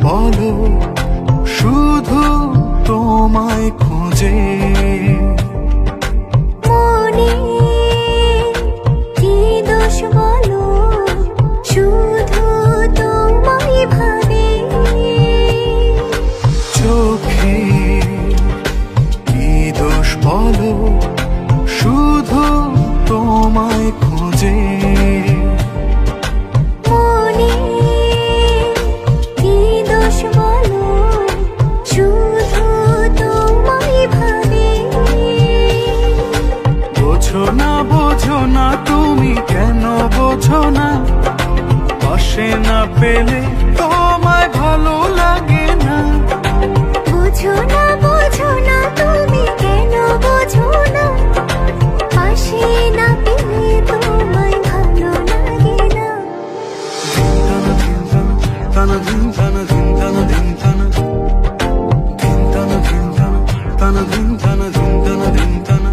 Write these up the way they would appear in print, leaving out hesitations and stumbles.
বলো শুধু তোমায় খোঁজে মনে কি দোষ বলো শুধু তোমায় ভাবে চোখে কি দোষ বলো শুধু তোমায় খোঁজে মনে কি দোষ বলো শুধু তোমায় ভাবে বোঝো না তুমি কেন বোঝো না পাশে না পেলে তোমায় ভালো লাগে না বোঝো না তুমি কেন বোঝো না পাশে না পেলে তোমায় ভালো লাগে না তানা ধিন তানা ধিন তানা ধিন তানা ধিন তানা ধিন তানা তানা ধিন তানা ধিন তানা ধিন তানা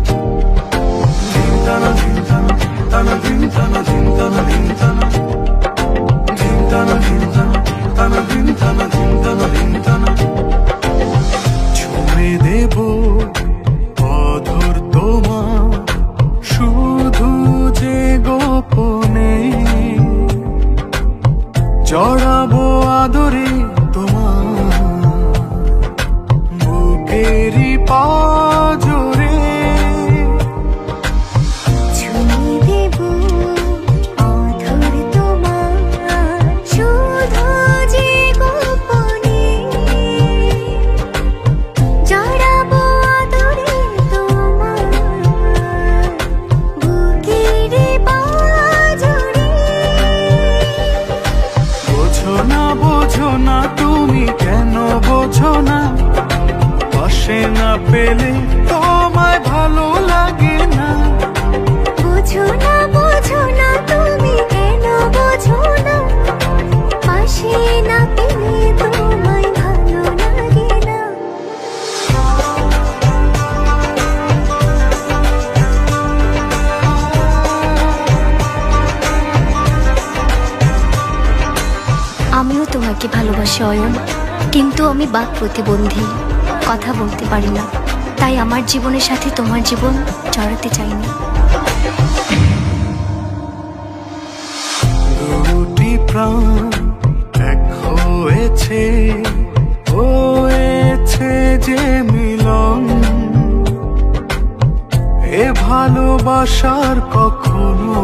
ধিন তানা ধিন তানা তানা ধিন তানা ধিন তানা ধিন তানা ধিন তানা ধিন তানা তানা ধিন তানা ধিন তানা ধিন তানা ছুঁয়ে দেব অধর তোমার শুধু যে গোপনে জড়াবো আদরে তোমার বুকেরই পাজরে ছুঁয়ে দেব অধর তোমার শুধু যে গোপনে জড়াবো আদরে তোমার বুকের পাঁজরে বোঝো না তুমি কেন বোঝো না পাশে না পেলে তোমায় ভালো লাগে না বোঝো না তুমি কেন বোঝো না পাশে না পেলে তোমায় ভালো লাগে না আমিও তোমাকে ভালোবাসি অয়ন, কিন্তু আমি বাক প্রতিবন্ধী, কথা বলতে পারি না, তাই আমার জীবনের সাথে তোমার জীবন জড়াতে চাইনি। দুটি প্রাণ এক হয়েছে যে মিলন, এ ভালোবাসার কখনো